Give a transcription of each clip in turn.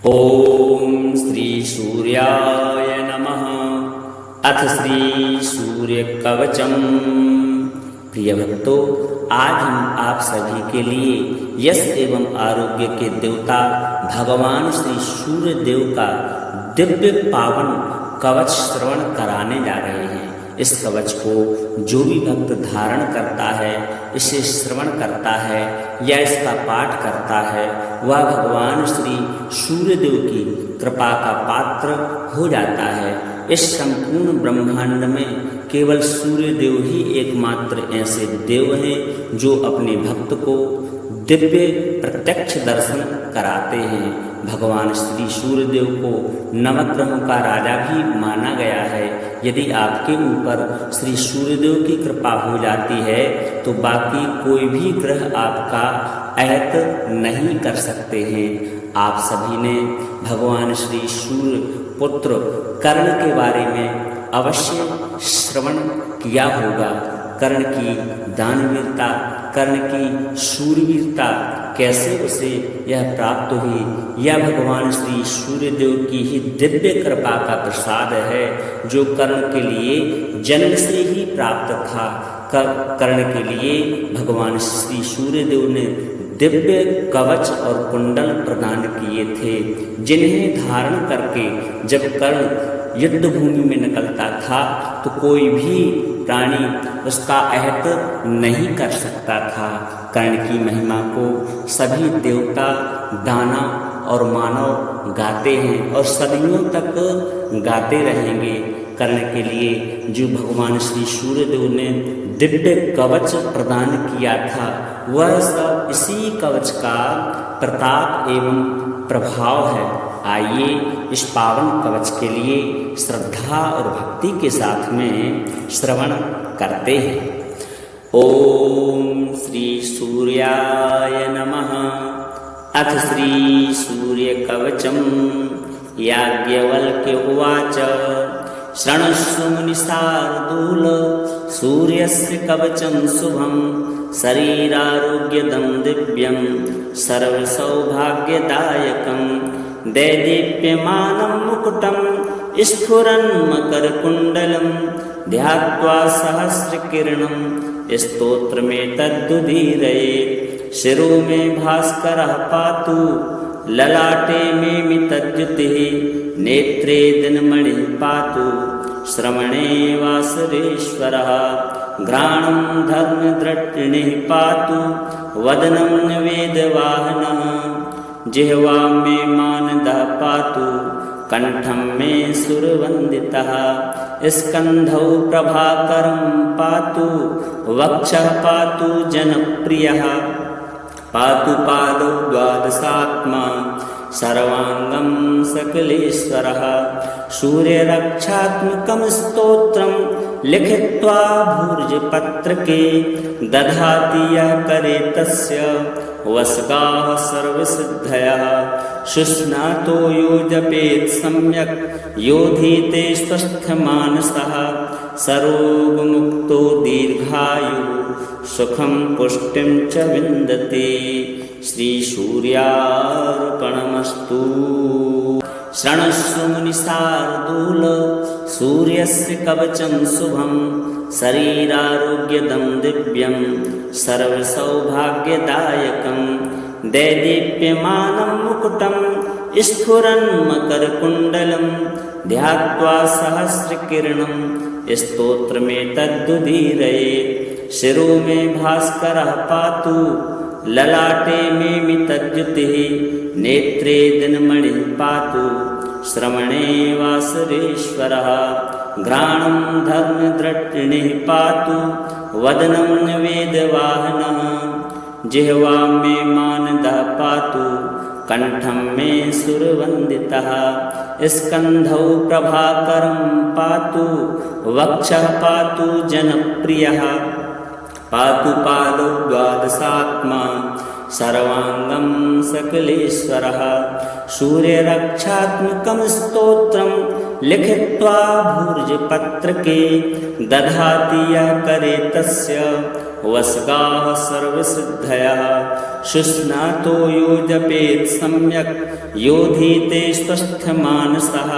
ओम श्री सूर्याय नमः। अथ श्री सूर्य कवचम। प्रिय भक्तों, आज हम आप सभी के लिए यश एवं आरोग्य के देवता भगवान श्री सूर्य देव का दिव्य पावन कवच श्रवण कराने जा रहे हैं। इस कवच को जो भी भक्त धारण करता है, इसे श्रवण करता है या इसका पाठ करता है, वह भगवान श्री सूर्यदेव की कृपा का पात्र हो जाता है। इस संपूर्ण ब्रह्मांड में केवल सूर्यदेव ही एकमात्र ऐसे देव हैं जो अपने भक्त को दिव्य प्रत्यक्ष दर्शन कराते हैं। भगवान श्री सूर्यदेव को नवग्रहों का राजा भी माना गया है। यदि आपके ऊपर श्री सूर्यदेव की कृपा हो जाती है तो बाकी कोई भी ग्रह आपका अहित नहीं कर सकते हैं। आप सभी ने भगवान श्री सूर्य पुत्र कर्ण के बारे में अवश्य श्रवण किया होगा। कर्ण की दानवीरता, कर्ण की शूरवीरता, कैसे उसे यह प्राप्त हुई, यह भगवान श्री सूर्यदेव की ही दिव्य कृपा का प्रसाद है, जो कर्ण के लिए जन्म से ही प्राप्त था। कर्ण के लिए भगवान श्री सूर्यदेव ने दिव्य कवच और कुंडल प्रदान किए थे, जिन्हें धारण करके जब कर्ण युद्ध भूमि में निकलता था तो कोई भी प्राणी उसका अहित नहीं कर सकता था। कर्ण की महिमा को सभी देवता, दानव और मानव गाते हैं और सदियों तक गाते रहेंगे। कर्ण के लिए जो भगवान श्री सूर्यदेव ने दिव्य कवच प्रदान किया था, वह सब इसी कवच का प्रताप एवं प्रभाव है। आइए इस पावन कवच के लिए श्रद्धा और भक्ति के साथ में श्रवण करते हैं। ओम श्री सूर्याय नमः। अथ श्री सूर्य कवचम। याज्ञवल्क्य उवाच शृणुष्व मुनिशार्दूल सूर्यस्य कवचं शुभं शरीरारोग्यदं दिव्यं सर्वसौभाग्यदायकं दैदीप्यमानं मुकुटं स्फुरन्मकरकुण्डलं ध्यात्वा सहस्रकिरणं स्तोत्रमेतद्दुदीरयेत्। शिरो मे भास्करः पातु ललाटे मे मितद्युतिः नेत्रे दिनमणिः पातु श्रवणे वासरेश्वरः घ्राणं धर्मद्रष्टिणिः पातु वदनं वेदवाहनः जिह्वां मे मानदः पातु कंठं मे सुरवन्दितः स्कन्धौ प्रभाकरं पातु वक्षः पातु जनप्रियः पातु पादौ द्वादशात्मा सर्वांगं सकलेश्वरः। सूर्यरक्षात्मकं स्तोत्रं लिखित्वा भूर्जपत्रके दधाति यः करे तस्य वसगाः सर्वसिद्धयः। शुष्णातो यो जपेत् सम्यक् योधीते स्वस्थमानसः सरोगमुक्तो दीर्घायुः सुखं पुष्टिं च विन्दते। श्री सूर्यार्पणमस्तु। शृणुष्व मुनिशार्दूल सूर्यस्य कवचं शुभं शरीरारोग्यदं दिव्यं सर्वसौभाग्यदायकं दैदीप्यमानं मुकुटं स्फुरन्मकरकुण्डलं ध्यात्वा सहस्रकिरणं स्तोत्रमेतद्दुदीरयेत्। शिरो मे भास्करः पातु ललाटे मे मितद्युतिः नेत्रे दिनमणिः पातु श्रवणे वासरेश्वरः घ्राणं धर्मद्रष्टिणिः पातु वदनं वेदवाहनः जिह्वां मे मानदः पातु कंठं मे सुरवन्दितः स्कन्धौ प्रभाकरं पातु वक्षः पातु जनप्रियः पातु पादौ द्वादशात्मा सर्वांगं सकलेश्वरः। सूर्यरक्षात्मकं स्तोत्रं लिखित्वा भूर्जपत्रके दधाति यः करे तस्य वस्गाः सर्वसिद्धयः शुष्णातो यो जपेत् सम्यक् योधीते स्वस्थमानसः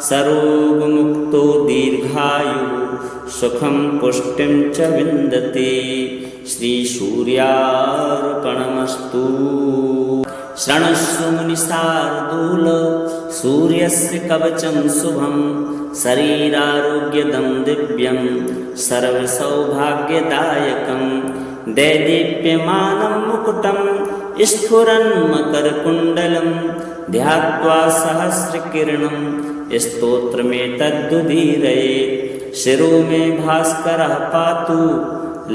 सरोगमुक्तो दीर्घायुः सुखं पुष्टिं च विन्दति। श्रीसूर्यार्पणमस्तु। शृणुष्व मुनिशार्दूल सूर्यस्य कवचं शुभं शरीरारोग्यदं दिव्यं सर्वसौभाग्यदायकं दैदीप्यमानं मुकुटं स्फुरन् मकरकुण्डलं ध्यात्वा सहस्रकिरणं स्तोत्रमेतद्दुदीरयेत्। शिरो मे भास्करः पातु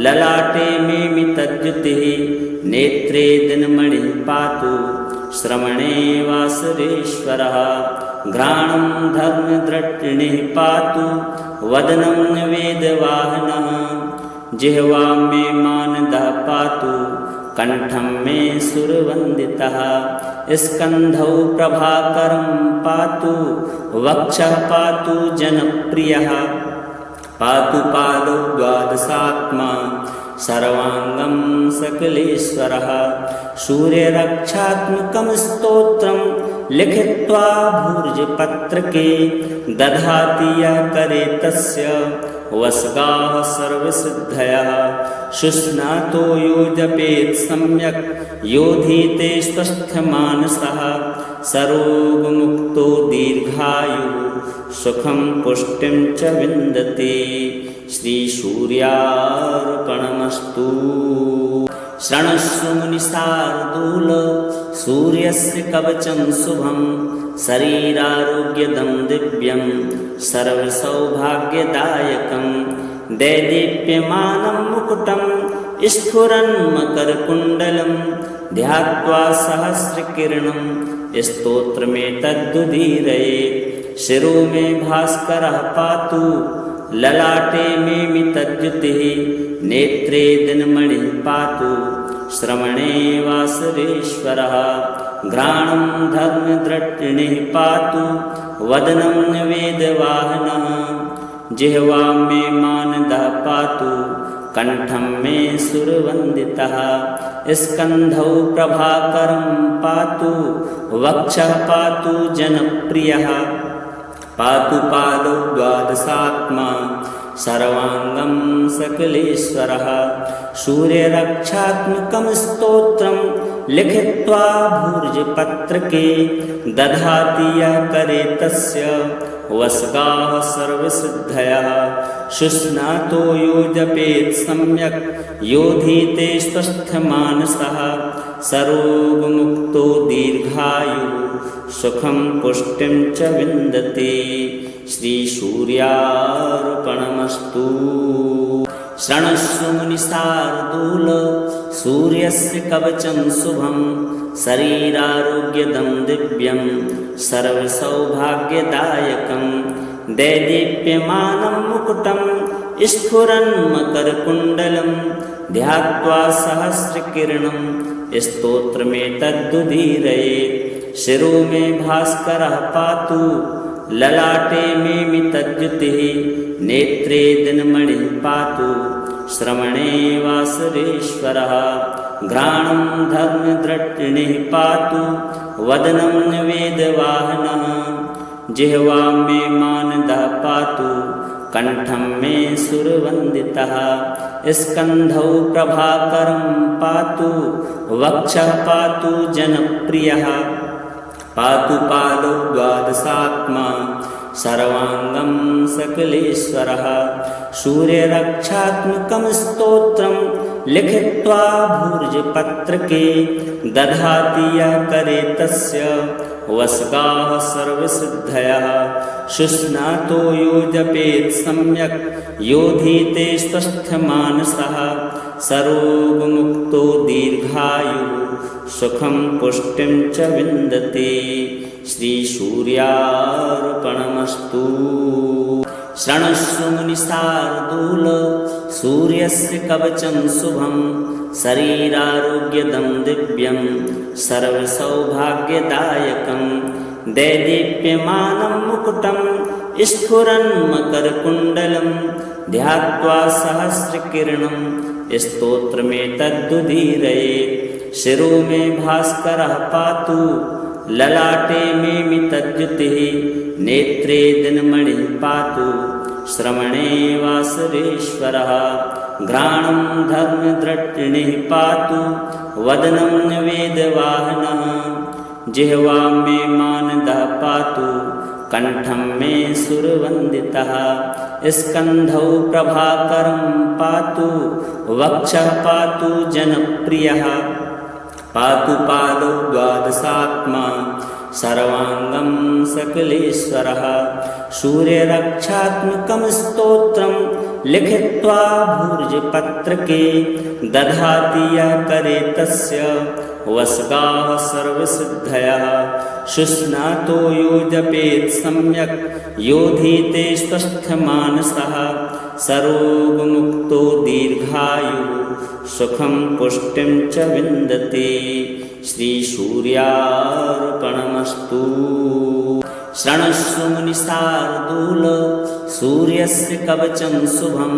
ललाटे मे मितद्युतिः नेत्रे दिनमणिः पातु श्रवणे वासरेश्वरः घ्राणं धर्मद्रष्टिणिः पातु वदनं वेदवाहनः जिह्वां मे मानदः पातु कंठं मे सुरवन्दितः स्कन्धौ प्रभाकरं पातु वक्षः पातु जनप्रियः पातु पादौ द्वादशात्मा सर्वांगं सकलेश्वरः सूर्यरक्षात्मकं स्तोत्रं लिखित्वा भूर्जपत्रके दधाति यः करे तस्य वस्गाः सर्वसिद्धयः शुष्णातो यो जपेत् सम्यक् योधीते स्वस्थमानसः सरोगमुक्तो दीर्घायुः सुखं पुष्टिं च विन्दति। श्रीसूर्यार्पणमस्तु। शृणुष्व मुनिशार्दूल सूर्यस्य कवचं शुभं शरीरारोग्यदं दिव्यं सर्वसौभाग्यदायकं दैदीप्यमानं मुकुटं स्फुरन् मकरकुण्डलं ध्यात्वा सहस्रकिरणं स्तोत्रमेतद्दुदीरयेत्। शिरो मे भास्करः पातु ललाटे मे मितद्युतिः नेत्रे दिनमणिः पातु श्रवणे वासरेश्वरः घ्राणं धर्मद्रष्टिणिः पातु वदनं वेदवाहनः जिह्वां मे मानदः पातु कंठं मे सुरवन्दितः स्कन्धौ प्रभाकरं पातु वक्षः पातु जनप्रियः पातु पादौ द्वादशात्मा सर्वांगं सकलेश्वरः सूर्यरक्षात्मकं स्तोत्रं लिखित्वा भूर्जपत्रके दधाति यः करे तस्य वस्गाः सर्वसिद्धयः शुष्णातो यो जपेत् सम्यक् योधीते स्वस्थमानसः सरोगमुक्तो दीर्घायुः सुखं पुष्टिं च विन्दति। श्रीसूर्यार्पणमस्तु। शृणुष्व मुनिशार्दूल सूर्यस्य कवचं शुभं शरीरारोग्यदं दिव्यं सर्वसौभाग्यदायकं दैदीप्यमानं मुकुटं स्फुरन् मकरकुण्डलं ध्यात्वा सहस्रकिरणं स्तोत्रमेतद्दुदीरयेत्। शिरो मे भास्करः पातु ललाटे मे मितद्युतिः नेत्रे दिनमणिः पातु श्रवणे वासरेश्वरः घ्राणं धर्मद्रष्टिणिः पातु वदनं वेदवाहनः जिह्वां मे मानदः पातु कंठं मे सुरवन्दितः स्कन्धौ प्रभाकरं पातु वक्षः पातु जनप्रियः पातु पादौ द्वादशात्मा सर्वांगं सकलेश्वरः सूर्यरक्षात्मकं स्तोत्रं लिखित्वा भूर्जपत्रके दधाति यः करे तस्य वस्गाः सर्वसिद्धयः शुष्णातो यो जपेत् सम्यक् योधीते स्वस्थमानसः सरोगमुक्तो दीर्घायुः सुखं पुष्टिं च विन्दति। श्रीसूर्यार्पणमस्तु। शृणुष्व मुनिशार्दूल सूर्यस्य कवचं शुभं शरीरारोग्यदं दिव्यं सर्वसौभाग्यदायकं दैदीप्यमानं मुकुटं स्फुरन् मकरकुण्डलं ध्यात्वा सहस्रकिरणं स्तोत्रमेतद्दुदीरये शिरो मे भास्करः पातु ललाटे मे मितद्युतिः नेत्रे दिनमणिः पातु श्रवणे वासरेश्वरः घ्राणं धर्मद्रष्टिणिः पातु वदनं वेदवाहनः जिह्वां मे मानदः पातु कंठं मे सुरवन्दितः स्कन्धौ प्रभाकरं पातु वक्षः पातु जनप्रियः पातु पादौ द्वादशात्मा सर्वांगं सकलेश्वरः सूर्यरक्षात्मकं स्तोत्रं लिखित्वा भूर्जपत्रके दधाति यः करे तस्य वसगाः सर्वसिद्धयः शुष्णातो यो जपेत् सम्यक् योधीते स्वस्थमानसः सरोगमुक्तो दीर्घायुः सुखं पुष्टिं च विन्दति श्रीसूर्यार्पणमस्तु। शृणुष्व मुनिशार्दूल सूर्यस्य कवचं शुभं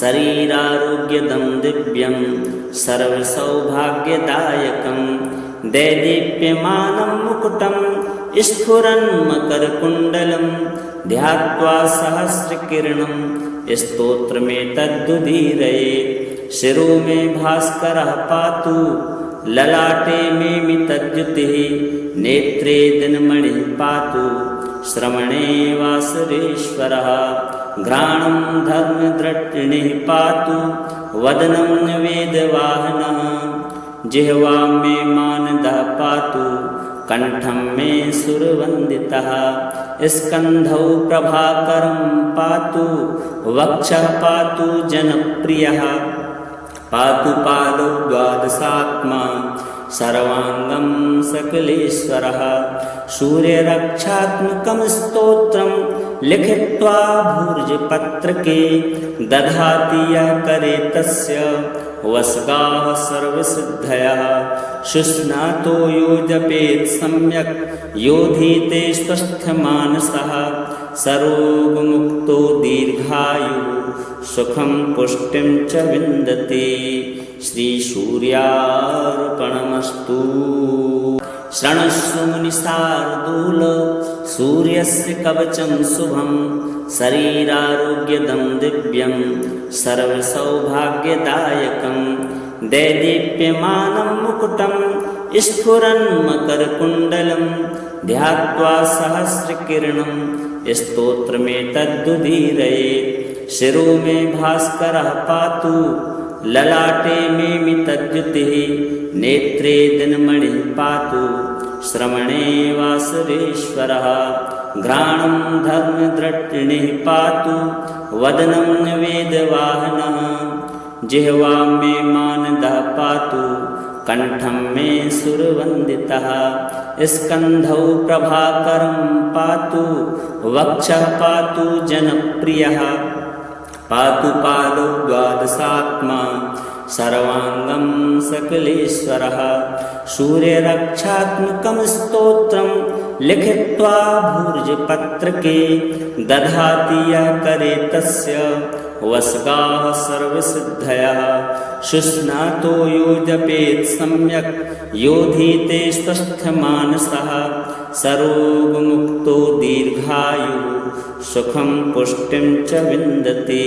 शरीरारोग्यदं दिव्यं सर्वसौभाग्यदायकं दैदीप्यमानं मुकुटं स्फुरन्मकरकुण्डलं ध्यात्वा सहस्रकिरणं स्तोत्रमेतद्दुदीरये शिरो मे भास्करः पातु ललाटे मे मितद्युतिः नेत्रे दिनमणिः पातु श्रवणे वासरेश्वरः घ्राणं धर्मद्रष्टिणिः पातु वदनं वेदवाहनः जिह्वां मे मानदः पातु कंठं मे सुरवन्दितः स्कन्धौ प्रभाकरं पातु वक्षः पातु जनप्रियः पातु पादौ द्वादशात्मा सर्वांगं सकलेश्वरः सूर्यरक्षात्मकं स्तोत्रं लिखित्वा भूर्जपत्रके दधाति यः करे तस्य वसगाः सर्वसिद्धयः शुष्णातो यो जपेत् सम्यक् योधीते स्वस्थमानसः सरोगमुक्तो दीर्घायुः सुखं पुष्टिं च विन्दति श्रीसूर्यार्पणमस्तु। शृणुष्व मुनिशार्दूल सूर्यस्य कवचं शुभं शरीरारोग्यदं दिव्यं सर्वसौभाग्यदायकं दैदीप्यमानं मुकुटं स्फुरन्मकरकुण्डलं ध्यात्वा सहस्रकिरणं स्तोत्रमेतद्दुदीरये शिरो मे भास्करः पातु ललाटे मे मितद्युतिः नेत्रे दिनमणिः पातु श्रवणे वासरेश्वरः घ्राणं धर्मद्रष्टिणिः पातु वदनं वेदवाहनः जिह्वां मे मानदः पातु कंठं मे सुरवन्दितः स्कन्धौ प्रभाकरं पातु वक्षः पातु जनप्रियः पातु पादौ द्वादशात्मा सर्वांगं सकलेश्वरः सूर्यरक्षात्मकं स्तोत्रं लिखित्वा भूर्जपत्रके दधाति यः करे तस्य वसगाः सर्वसिद्धयः शुष्णातो यो जपेत् सम्यक् योधीते स्वस्थमानसः सरोगमुक्तो दीर्घायुः सुखं पुष्टिं च विन्दति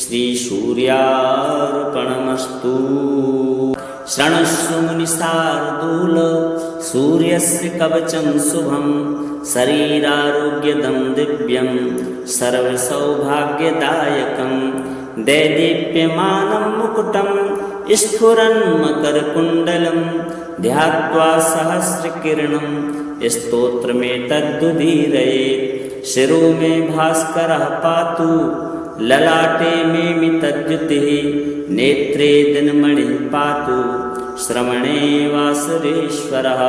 श्रीसूर्यार्पणमस्तु। शृणुष्व मुनिशार्दूल सूर्यस्य कवचं शुभं शरीरारोग्यदं दिव्यं सर्वसौभाग्यदायकं दैदीप्यमानं मुकुटं स्फुरन्मकरकुण्डलं ध्यात्वा सहस्रकिरणं स्तोत्रमेतद्दुदीरये शिरो मे भास्करः पातु ललाटे मे मितद्युतिः नेत्रे दिनमणिः पातु श्रवणे वासरेश्वरः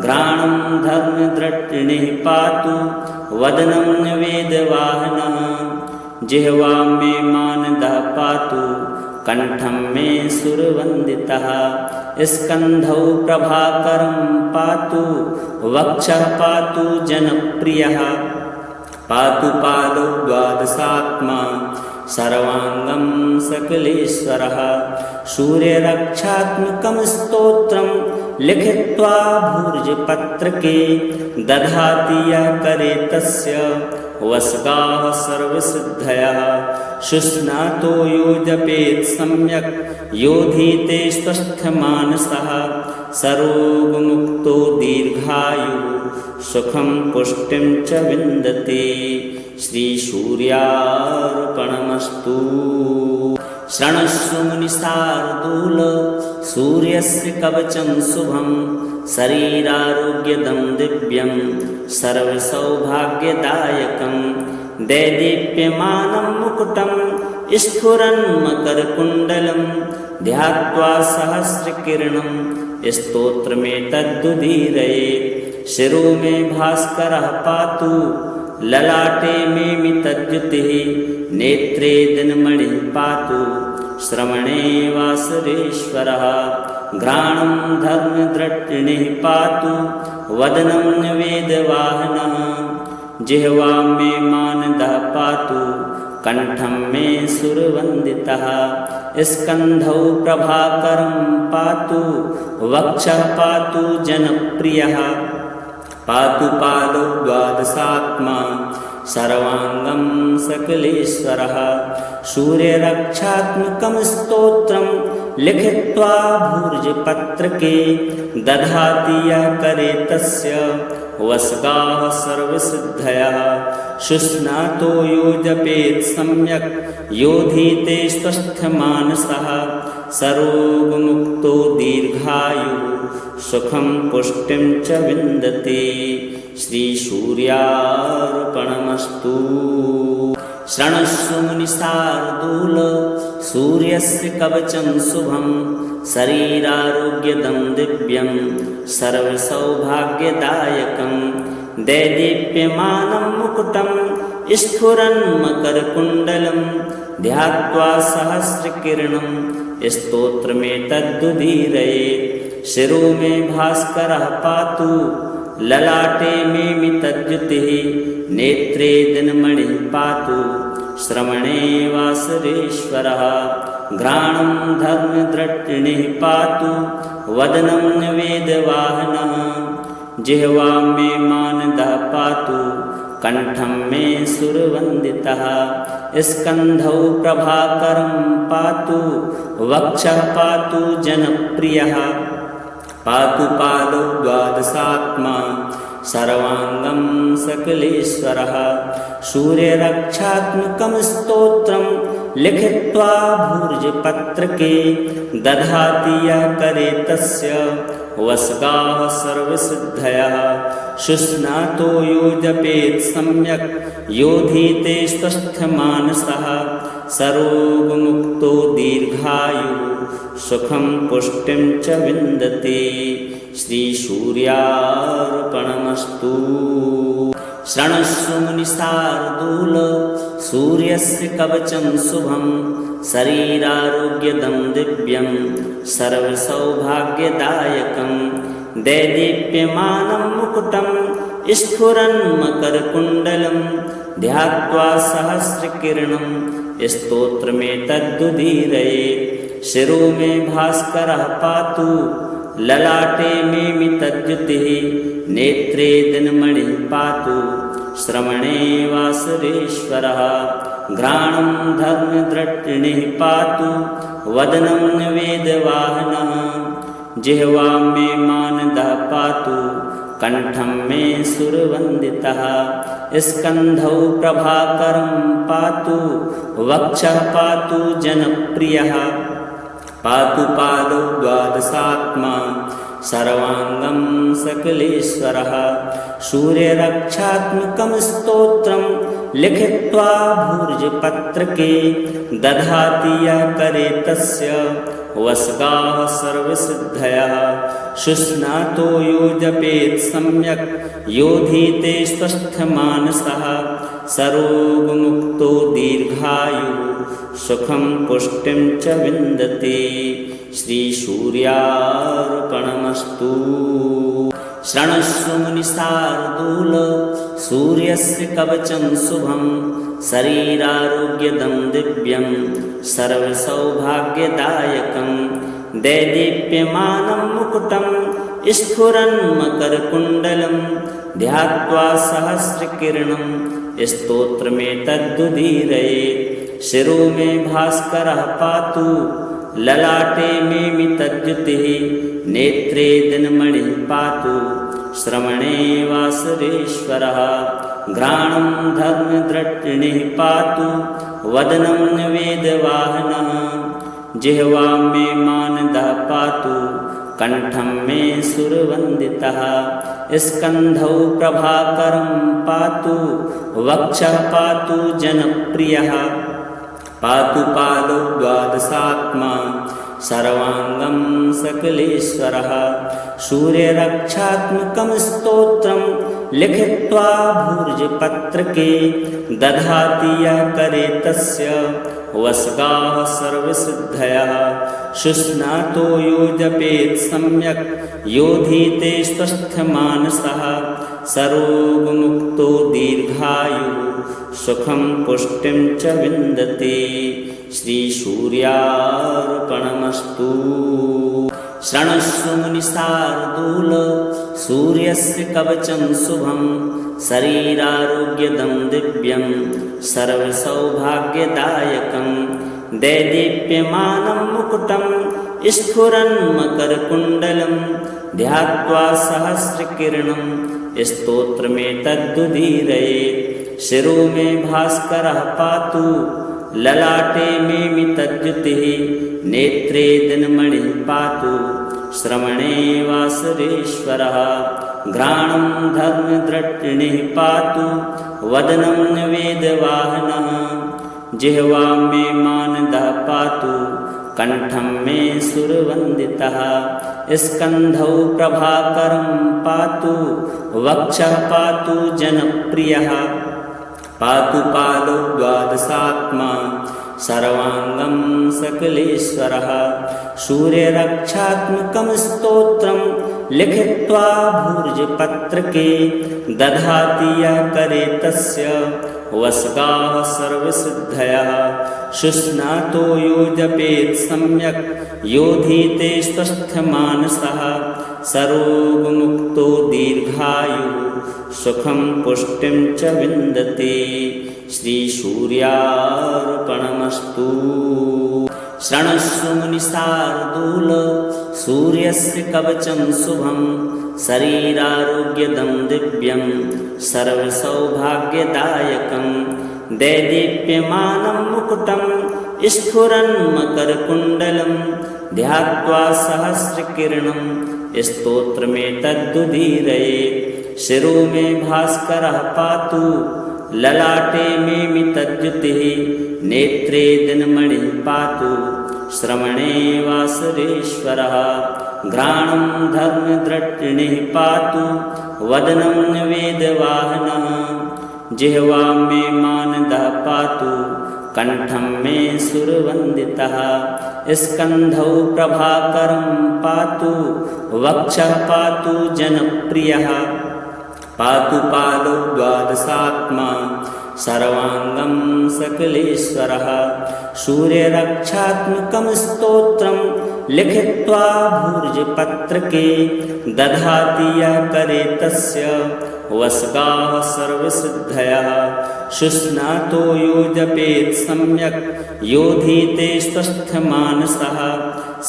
घ्राणं धर्मद्रष्टिणिः पातु वदनं वेदवाहनः जिह्वां मे मानदः पातु कंठं मे सुरवन्दितः स्कन्धौ प्रभाकरं पातु वक्षः पातु जनप्रियः पातु पादौ द्वादशात्मा सर्वाङ्गं सकलेश्वरः सूर्यरक्षात्मकं स्तोत्रं लिखित्वा भूर्जपत्रके दधाति यः करे तस्य वसगाः सर्वसिद्धयः शुष्णातो यो जपेत् सम्यक् योधीते स्वस्थमानसः सरोगमुक्तो दीर्घायुः सुखं पुष्टिं च विन्दते। श्रीसूर्यार्पणमस्तु। शृणुष्व मुनिशार्दूल सूर्यस्य कवचं शुभं शरीरारोग्यदं दिव्यं सर्वसौभाग्यदायकं दैदीप्यमानं मुकुटं स्फुरन्मकरकुण्डलं ध्यात्वा सहस्रकिरणं स्तोत्रमेतदुदीरयेत्। शिरो मे भास्करः पातु ललाटे मे मितद्युतिः नेत्रे दिनमणिः पातु श्रवणे वासरेश्वरः घ्राणं धर्मद्रष्टिणिः पातु वदनं वेदवाहनः जिह्वां मे मानदः पातु कण्ठं मे सुरवन्दितः स्कन्धौ प्रभाकरं पातु वक्षः पातु जनप्रियः पातु पादौ द्वादशात्मा सर्वाङ्गं सकलेश्वरः सूर्यरक्षात्मकं स्तोत्रं लिखित्वा भूर्जपत्रके दधाति यः करे तस्य वसगाः सर्वसिद्धयः शुष्णातो यो जपेत् सम्यक् योधीते स्वस्थमानसः सरोगमुक्तो दीर्घायुः सुखं पुष्टिं च विन्दते। श्रीसूर्यार्पणमस्तु। शृणुष्व मुनिशार्दूल सूर्यस्य कवचं शुभं शरीरारोग्यदं दिव्यं सर्वसौभाग्यदायकं दैदीप्यमानं मुकुटं स्फुरन्मकरकुण्डलं ध्यात्वा सहस्रकिरणं स्तोत्रमेतदुदीरयेत्। शिरो मे भास्करः पातु ललाटे मे मितद्युतिः नेत्रे दिनमणिः पातु श्रवणे वासरेश्वरः घ्राणं धर्मद्रष्टिणिः पातु वदनं वेदवाहनः जिह्वां मे मानदः पातु कण्ठं मे सुरवन्दितः स्कन्धौ प्रभाकरं पातु वक्षः पातु जनप्रियः पातु पादौ द्वादशात्मा सर्वाङ्गं सकलेश्वरः सूर्यरक्षात्मकं स्तोत्रं लिखित्वा भूर्जपत्रके दधाति यः करे तस्य वसगाः सर्वसिद्धयः शुष्णातो यो जपेत् सम्यक् योधीते स्वस्थमानसः सरोगमुक्तो दीर्घायुः सुखं पुष्टिं च विन्दते। श्रीसूर्यार्पणमस्तु। शृणुष्व मुनिशार्दूल सूर्यस्य कवचं शुभं शरीरारोग्यदं दिव्यं सर्वसौभाग्यदायकं दैदीप्यमानं मुकुटं स्फुरन्मकरकुण्डलं ध्यात्वा सहस्रकिरणं स्तोत्रमेतदुदीरयेत्। शिरो मे भास्करः पातु ललाटे मे मितद्युतिः नेत्रे दिनमणिः पातु श्रवणे वासरेश्वरः घ्राणं धर्मद्रष्टिणिः पातु वदनं वेदवाहनः जिह्वां मे मानदः पातु कण्ठं मे सुरवन्दितः स्कन्धौ प्रभाकरं पातु वक्षः पातु जनप्रियः पातु पादौ द्वादशात्मा सर्वाङ्गं सकलेश्वरः सूर्यरक्षात्मकं स्तोत्रं लिखित्वा भूर्जपत्रके दधाति यः करे तस्य वसगाः सर्वसिद्धयः शुष्णातो यो जपेत् सम्यक् योधीते स्वस्थमानसः सरोगमुक्तो दीर्घायुः सुखं पुष्टिं च विन्दते। श्रीसूर्यार्पणमस्तु। शृणुष्व मुनिशार्दूल सूर्यस्य कवचं शुभं शरीरारोग्यदं दिव्यं सर्वसौभाग्यदायकं दैदीप्यमानं मुकुटं स्फुरन्मकरकुण्डलं ध्यात्वा सहस्रकिरणं स्तोत्रमेतद्दुदीरयेत् शिरो मे भास्करः पातु ललाटे मे मितद्युतिः नेत्रे दिनमणिः पातु श्रवणे वासरेश्वरः घ्राणं धर्मद्रष्टिणिः पातु वदनं वेदवाहनः जिह्वां मे मानदः पातु कंठं मे सुरवन्दितः स्कन्धौ प्रभाकरं पातु वक्षः पातु जनप्रियः पातु पादौ द्वादशात्मा सर्वांगं सकलेश्वरः सूर्यरक्षात्मकं स्तोत्रं लिखित्वा भूर्जपत्रके दधाति यः करे तस्य वसगाः सर्वसिद्धयः शुष्णातो यो जपेत् सम्यक् योधीते स्वस्थमानसः सरोगमुक्तो दीर्घायुः सुखं पुष्टिं च विन्दति। श्रीसूर्यार्पणमस्तु। शृणुष्व मुनिशार्दूल सूर्यस्य कवचं शुभं शरीरारोग्यदं दिव्यं सर्वसौभाग्यदायकं दैदीप्यमानं मुकुटं स्फुरन्मकरकुण्डलं ध्यात्वा सहस्रकिरणं स्तोत्रमेतद्दुदीरयेत् शिरो मे भास्करः पातु ललाटे मे मितद्युतिः नेत्रे दिनमणिः पातु श्रवणे वासरेश्वरः घ्राणं धर्मद्रष्टिणिः पातु वदनं वेदवाहनः जिह्वां मे मानदः पातु कंठं मे सुरवन्दितः स्कन्धौ प्रभाकरं पातु वक्षः पातु जनप्रियः पातु पादौ द्वादशात्मा सर्वांगं सकलेश्वरः सूर्यरक्षात्मकं स्तोत्रं लिखित्वा भूर्जपत्रके दधाति यः करे तस्य वसगाः सर्वसिद्धयः शुष्णातो यो जपेत् सम्यक् योधीते स्वस्थमानसः सरोगमुक्तो दीर्घायुः सुखं पुष्टिं च विन्दति। श्रीसूर्यार्पणमस्तु। शृणुष्व मुनिशार्दूल सूर्यस्य कवचं शुभं शरीरारोग्यदं दिव्यं सर्वसौभाग्यदायकं दैदीप्यमानं मुकुटं स्फुरन्मकरकुण्डलं ध्यात्वा सहस्रकिरणं स्तोत्रमेतद्दुदीरयेत् शिरो मे भास्करः पातु ललाटे मे मितद्युतिः नेत्रे दिनमणिः पातु श्रवणे वासरेश्वरः घ्राणं धर्मद्रष्टिणिः पातु वदनं वेदवाहनः जिह्वां मे मानदः पातु कंठं मे सुरवन्दितः स्कन्धौ प्रभाकरं पातु वक्षः पातु जनप्रियः पातु पादौ द्वादशात्मा सर्वांगं सकलेश्वरः सूर्यरक्षात्मकं स्तोत्रं लिखित्वा भूर्जपत्रके दधाति यः करे तस्य वसगाः सर्वसिद्धयः शुष्णातो यो जपेत् सम्यक् योधीते स्वस्थमानसः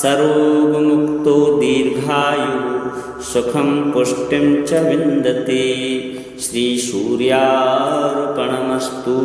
सरोगमुक्तो दीर्घायुः सुखं पुष्टिं च विन्दति। श्रीसूर्यार्पणमस्तु।